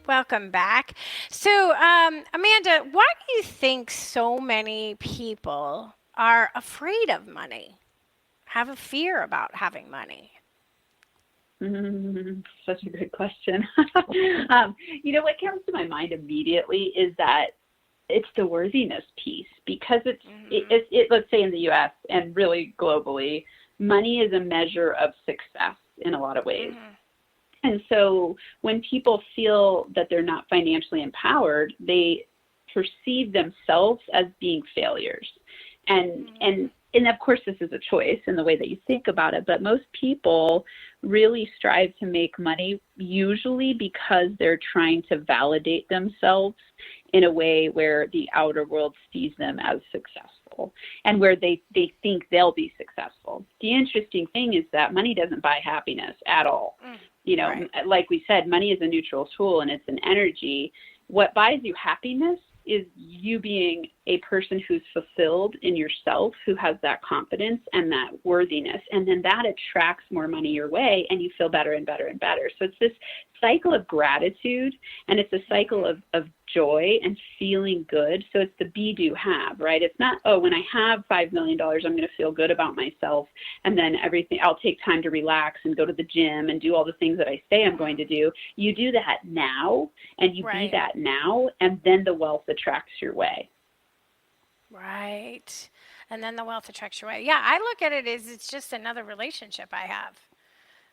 Welcome back. So, Amanda, why do you think so many people are afraid of money, have a fear about having money? Such a good question. What comes to my mind immediately is that it's the worthiness piece, because it's let's say in the U.S. and really globally, money is a measure of success in a lot of ways. And so when people feel that they're not financially empowered, they perceive themselves as being failures. And of course, this is a choice in the way that you think about it, but most people really strive to make money usually because they're trying to validate themselves in a way where the outer world sees them as successful and where they think they'll be successful. The interesting thing is that money doesn't buy happiness at all. Right. Like we said, money is a neutral tool and it's an energy. What buys you happiness is you being a person who's fulfilled in yourself, who has that confidence and that worthiness. And then that attracts more money your way and you feel better and better and better. So it's this cycle of gratitude and it's a cycle of joy and feeling good. So it's the be, do, have, right? It's not, when I have $5 million, I'm going to feel good about myself. And then I'll take time to relax and go to the gym and do all the things that I say I'm going to do. You do that now and you be that now, and then the wealth attracts your way. Right. And then the wealth attracts your way. Yeah, I look at it as it's just another relationship I have.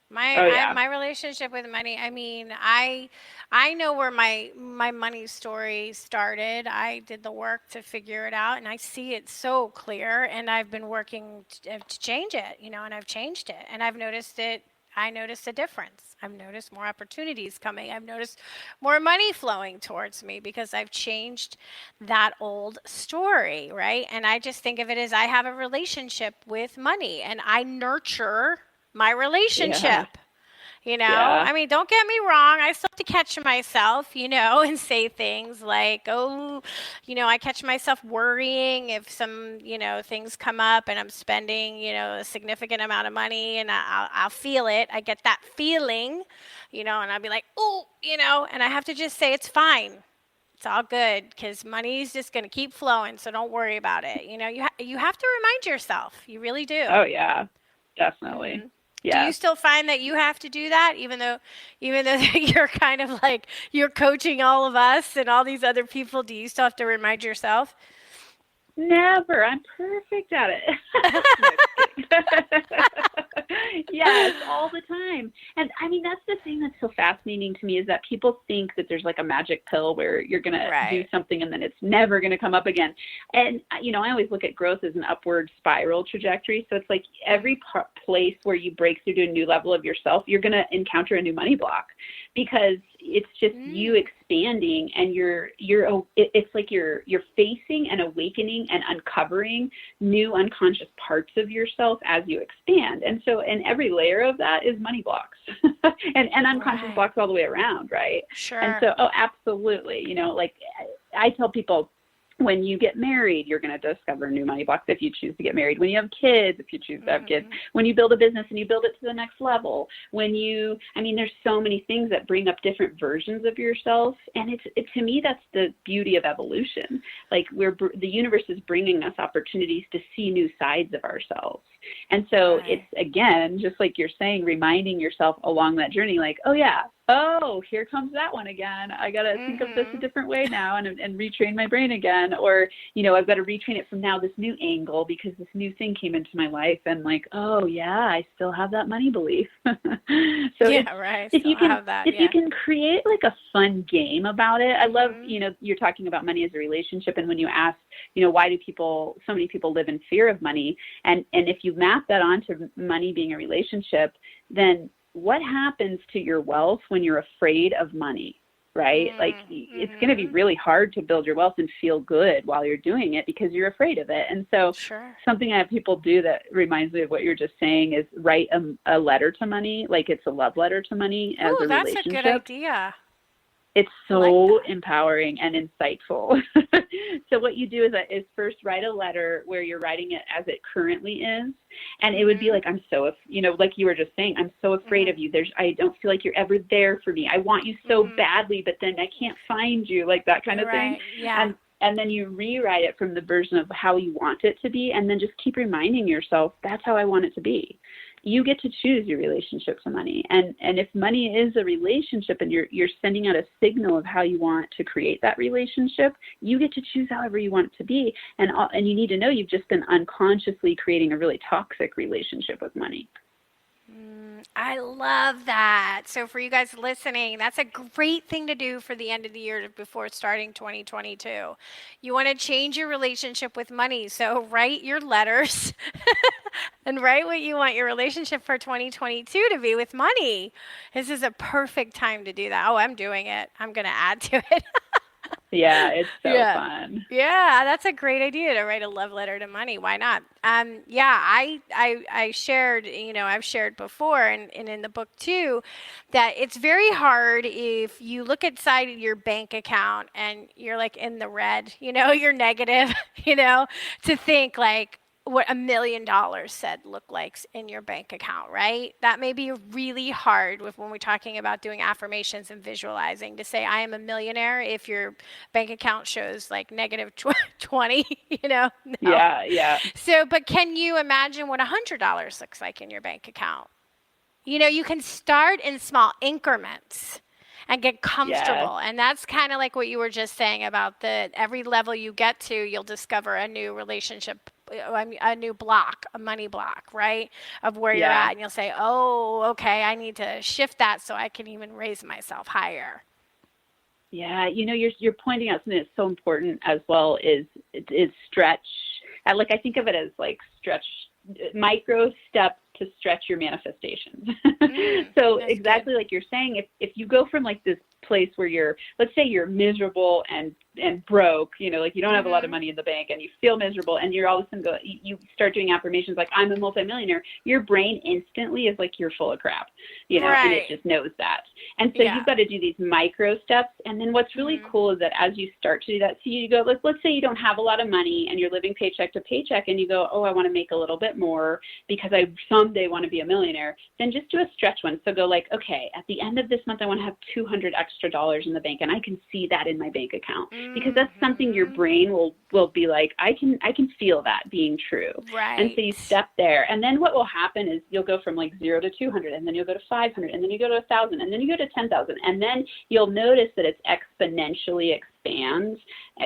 My relationship with money, I mean, I know where my money story started. I did the work to figure it out, and I see it so clear, and I've been working to change it, and I've changed it, and I've noticed it. I noticed a difference. I've noticed more opportunities coming. I've noticed more money flowing towards me because I've changed that old story, right? And I just think of it as I have a relationship with money, and I nurture my relationship. I mean, don't get me wrong. I still have to catch myself, and say things like, I catch myself worrying if some, things come up and I'm spending, a significant amount of money, and I'll feel it. I get that feeling, and I'll be like, and I have to just say, it's fine. It's all good because money is just going to keep flowing. So don't worry about it. You have to remind yourself. You really do. Oh, yeah, definitely. Mm-hmm. Yeah. Do you still find that you have to do that, even though you're kind of like you're coaching all of us and all these other people? Do you still have to remind yourself? Never. I'm perfect at it. Yes, all the time. And I mean, that's the thing that's so fascinating to me is that people think that there's like a magic pill where you're going to do something and then it's never going to come up again. And, I always look at growth as an upward spiral trajectory. So it's like every place where you break through to a new level of yourself, you're going to encounter a new money block because it's just you expanding and it's like you're facing and awakening and uncovering new unconscious parts of yourself as you expand. And so, and every layer of that is money blocks and unconscious blocks all the way around. Right. Sure. And so, absolutely. Like I tell people, when you get married, you're going to discover new money blocks if you choose to get married. When you have kids, if you choose to have kids. When you build a business and you build it to the next level. There's so many things that bring up different versions of yourself. And to me, that's the beauty of evolution. Like the universe is bringing us opportunities to see new sides of ourselves. And so it's, again, just like you're saying, reminding yourself along that journey, like, oh yeah, oh, here comes that one again. I got to think of this a different way now and retrain my brain again. Or, you know, I've got to retrain it from now this new angle because this new thing came into my life, and like, oh yeah, I still have that money belief. So if you can create like a fun game about it. I love, you know, you're talking about money as a relationship, and when you ask, you know, why do so many people live in fear of money? And if you map that onto money being a relationship, then what happens to your wealth when you're afraid of money, right? Like, it's going to be really hard to build your wealth and feel good while you're doing it because you're afraid of it. And so something I have people do that reminds me of what you're just saying is write a letter to money, like it's a love letter to money as a relationship. That's a good idea. It's so empowering and insightful. So what you do is first write a letter where you're writing it as it currently is. And it would be like, I'm so, you know, like you were just saying, I'm so afraid of you. I don't feel like you're ever there for me. I want you so badly, but then I can't find you, like that kind of thing. Yeah. And then you rewrite it from the version of how you want it to be. And then just keep reminding yourself, that's how I want it to be. You get to choose your relationship to money. And if money is a relationship and you're sending out a signal of how you want to create that relationship, you get to choose however you want it to be. And you need to know you've just been unconsciously creating a really toxic relationship with money. I love that. So for you guys listening, that's a great thing to do for the end of the year before starting 2022. You want to change your relationship with money. So write your letters and write what you want your relationship for 2022 to be with money. This is a perfect time to do that. Oh, I'm doing it. I'm going to add to it. Yeah, it's so fun. Yeah, that's a great idea to write a love letter to money. Why not? I shared, you know, I've shared before and in the book too, that it's very hard if you look inside your bank account and you're like in the red, you know, you're negative, you know, to think like, what $1 million said look like in your bank account, right? That may be really hard when we're talking about doing affirmations and visualizing to say, I am a millionaire if your bank account shows like negative 20, you know? No. Yeah. So, but can you imagine what $100 looks like in your bank account? You know, you can start in small increments and get comfortable. And that's kind of like what you were just saying about every level you get to, you'll discover a new relationship, a new block, a money block, right? Of where you're at. And you'll say, oh, okay, I need to shift that so I can even raise myself higher. Yeah, you know, you're pointing out something that's so important as well is stretch. Like I think of it as like stretch, micro steps to stretch your manifestations. So exactly good. Like you're saying, if you go from like this place where let's say you're miserable and broke, you know, like you don't have a lot of money in the bank and you feel miserable and you're all of a sudden you start doing affirmations like I'm a multimillionaire, your brain instantly is like you're full of crap, you know, and it just knows that. And so you've got to do these micro steps. And then what's really cool is that as you start to do that, so you go, let's say you don't have a lot of money and you're living paycheck to paycheck and you go, oh, I want to make a little bit more because I someday want to be a millionaire. Then just do a stretch one. So go like, okay, at the end of this month, I want to have $200 extra in the bank, and I can see that in my bank account because that's something your brain will be like, I can feel that being true. Right. And so you step there, and then what will happen is you'll go from like 0 to 200, and then you'll go to 500, and then you go to 1,000, and then you go to 10,000, and then you'll notice that it's exponentially expands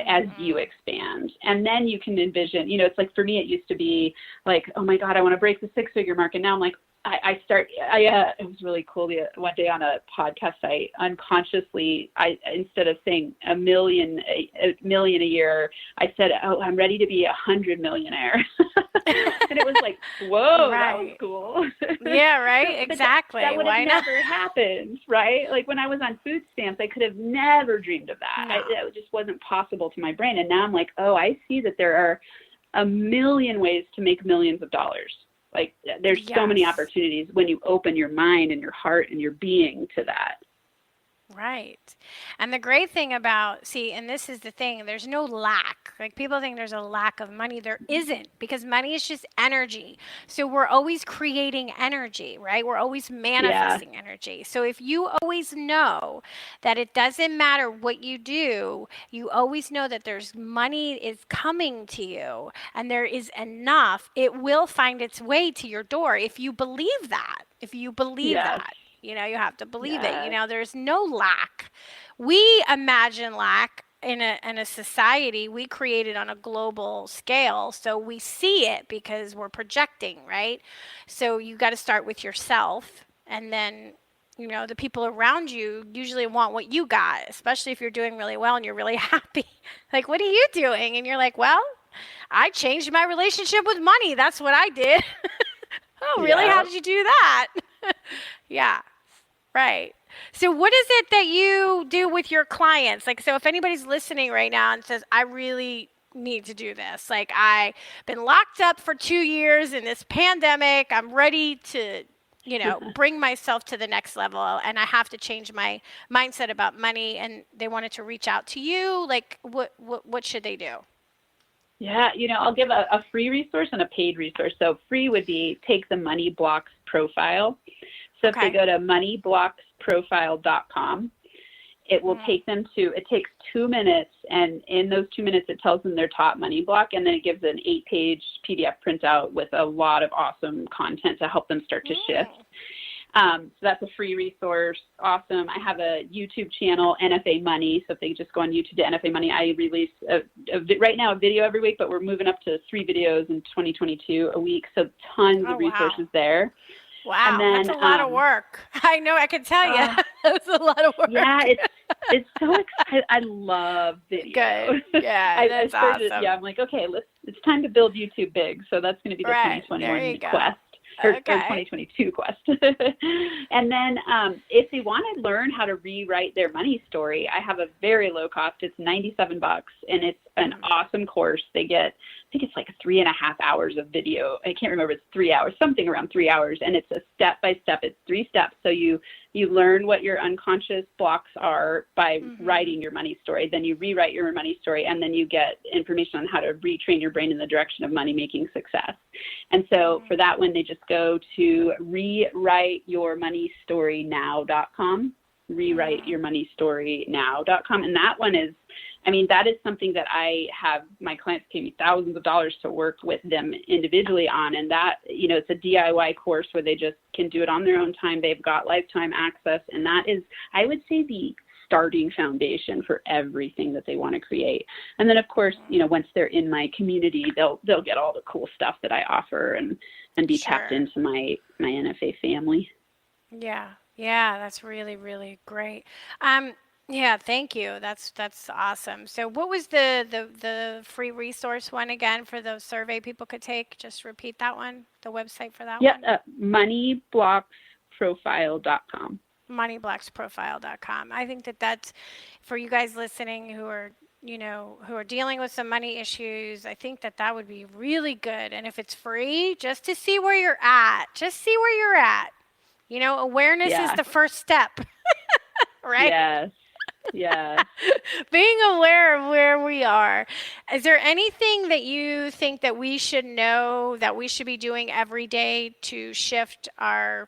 as you expand. And then you can envision, you know, it's like for me, it used to be like, oh my God, I want to break the 6-figure mark. And now I'm like, it was really cool. One day on a podcast, I unconsciously, instead of saying a million a year, I said, oh, I'm ready to be 100 millionaire. And it was like, whoa, that was cool. Yeah, right. Exactly. That would have never happened, right? Like when I was on food stamps, I could have never dreamed of that. No. That just wasn't possible to my brain. And now I'm like, oh, I see that there are a million ways to make millions of dollars. Like there's so many opportunities when you open your mind and your heart and your being to that. Right. And the great thing about, see, and this is the thing, there's no lack. Like people think there's a lack of money. There isn't, because money is just energy. So we're always creating energy, right? We're always Yeah. manifesting energy. So if you always know that it doesn't matter what you do, you always know that there's money is coming to you and there is enough, it will find its way to your door if you believe that. If you believe Yes. that. You have to believe it. Yes. There's no lack. We imagine lack in a society we created on a global scale. So we see it because we're projecting, right? So you got to start with yourself. And then, the people around you usually want what you got, especially if you're doing really well and you're really happy. Like, what are you doing? And you're like, well, I changed my relationship with money. That's what I did. Oh, really? Yeah. How did you do that? Yeah. Right. So what is it that you do with your clients? Like, so if anybody's listening right now and says, I really need to do this, like I've been locked up for 2 years in this pandemic, I'm ready to, bring myself to the next level and I have to change my mindset about money, and they wanted to reach out to you, like what should they do? Yeah, I'll give a free resource and a paid resource. So free would be take the Money Blocks profile. So if they go to moneyblocksprofile.com, it will take them it takes 2 minutes, and in those 2 minutes, it tells them their top money block, and then it gives an 8-page PDF printout with a lot of awesome content to help them start to shift. So that's a free resource. Awesome. I have a YouTube channel, NFA Money. So if they just go on YouTube to NFA Money, I release right now a video every week, but we're moving up to 3 videos in 2022 a week. So tons of resources there. Wow, and then, that's a lot of work. I know, I can tell you. That's a lot of work. Yeah, it's so exciting. I love video. Good. Yeah, that's awesome. I'm like, okay, it's time to build YouTube big. So that's going to be the 2021 quest. Or 2022 quest. And then if they want to learn how to rewrite their money story, I have a very low cost. It's $97, and it's an awesome course. They get, I think it's like 3.5 hours of video. I can't remember. It's 3 hours, something around 3 hours. And it's a step-by-step. It's 3 steps. So you learn what your unconscious blocks are by writing your money story. Then you rewrite your money story, and then you get information on how to retrain your brain in the direction of money-making success. And so for that one, they just go to rewriteyourmoneystorynow.com, rewriteyourmoneystorynow.com. And that one is, that is something that I have my clients pay me thousands of dollars to work with them individually on. And that, it's a DIY course where they just can do it on their own time. They've got lifetime access. And that is, I would say, the starting foundation for everything that they want to create. And then, of course, once they're in my community, they'll get all the cool stuff that I offer and be tapped into my NFA family. Yeah, that's really, really great. Yeah, thank you. That's awesome. So what was the free resource one again for the survey people could take? Just repeat that one, the website for that one. Yeah, moneyblocksprofile.com. moneyblocksprofile.com. I think that's for you guys listening who are dealing with some money issues. I think that would be really good. And if it's free, just to see where you're at, awareness is the first step, right? Yes. Being aware of where we are. Is there anything that you think that we should know that we should be doing every day to shift our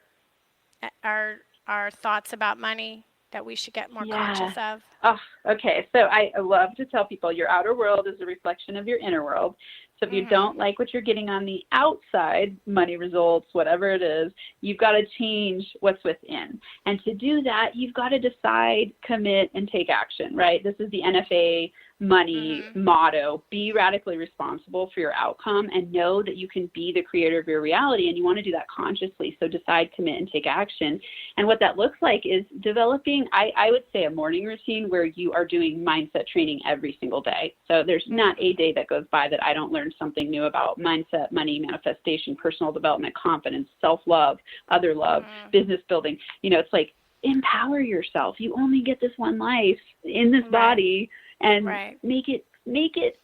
thoughts about money that we should get more conscious of? Oh, okay. So I love to tell people your outer world is a reflection of your inner world. So if you don't like what you're getting on the outside, money results, whatever it is, you've got to change what's within. And to do that, you've got to decide, commit, and take action, right? This is the NFA Money motto. Be radically responsible for your outcome and know that you can be the creator of your reality, and you want to do that consciously. So decide, commit, and take action. And what that looks like is developing, I would say, a morning routine where you are doing mindset training every single day. So there's not a day that goes by that I don't learn something new about mindset, money, manifestation, personal development, confidence, self-love, other love, business building. It's like, empower yourself. You only get this one life in this body, and make it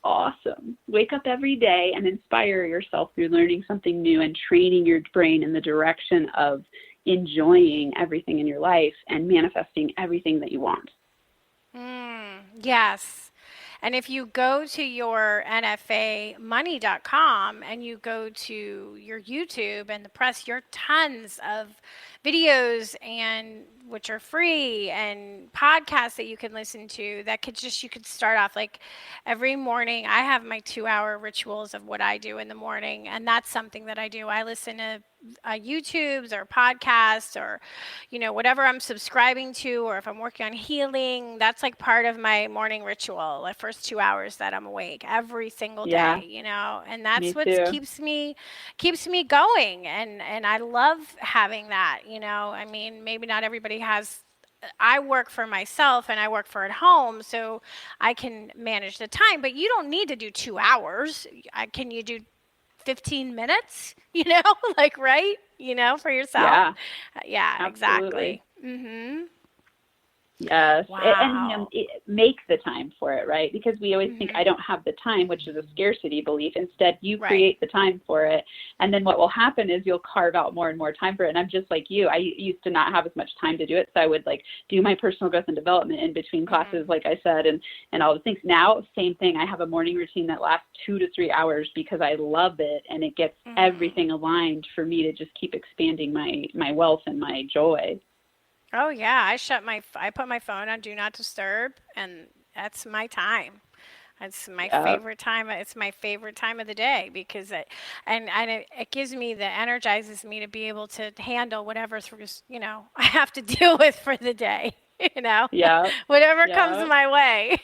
awesome. Wake up every day and inspire yourself through learning something new and training your brain in the direction of enjoying everything in your life and manifesting everything that you want. Yes. And if you go to your NFAmoney.com and you go to your YouTube and press your tons of videos and which are free and podcasts that you can listen to that you could start off like every morning. I have my 2-hour rituals of what I do in the morning, and that's something that I do. I listen to YouTubes or podcasts or, whatever I'm subscribing to, or if I'm working on healing, that's like part of my morning ritual, the first 2 hours that I'm awake every single day, and that's what keeps me going. And I love having that, I mean, maybe not everybody has. I work for myself and I work for at home, so I can manage the time, but you don't need to do 2 hours. Can you do 15 minutes, like, right? For yourself. Yeah, exactly. Mm-hmm. Yes. Wow. And make the time for it, right? Because we always think I don't have the time, which is a scarcity belief. Instead, you create the time for it. And then what will happen is you'll carve out more and more time for it. And I'm just like you. I used to not have as much time to do it. So I would do my personal growth and development in between classes, like I said, and all the things. Now, same thing. I have a morning routine that lasts 2 to 3 hours because I love it. And it gets everything aligned for me to just keep expanding my wealth and my joy. Oh yeah, I put my phone on do not disturb, and that's my time. It's my favorite time. It's my favorite time of the day because it gives me energizes me to be able to handle whatever I have to deal with for the day. Whatever comes my way.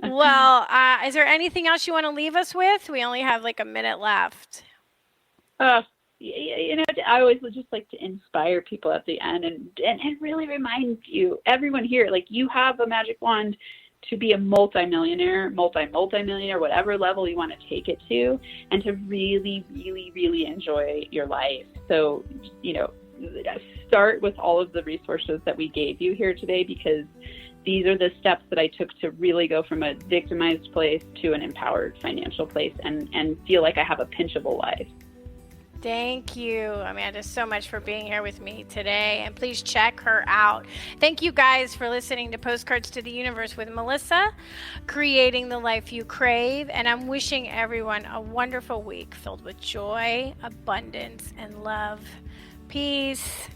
Well, is there anything else you want to leave us with? We only have like a minute left. I always would just like to inspire people at the end and really remind you, everyone here, you have a magic wand to be a multimillionaire, multimillionaire, whatever level you want to take it to, and to really, really, really enjoy your life. So, start with all of the resources that we gave you here today, because these are the steps that I took to really go from a victimized place to an empowered financial place and feel like I have a pinchable life. Thank you, Amanda, so much for being here with me today. And please check her out. Thank you guys for listening to Postcards to the Universe with Melisa, creating the life you crave. And I'm wishing everyone a wonderful week filled with joy, abundance, and love. Peace.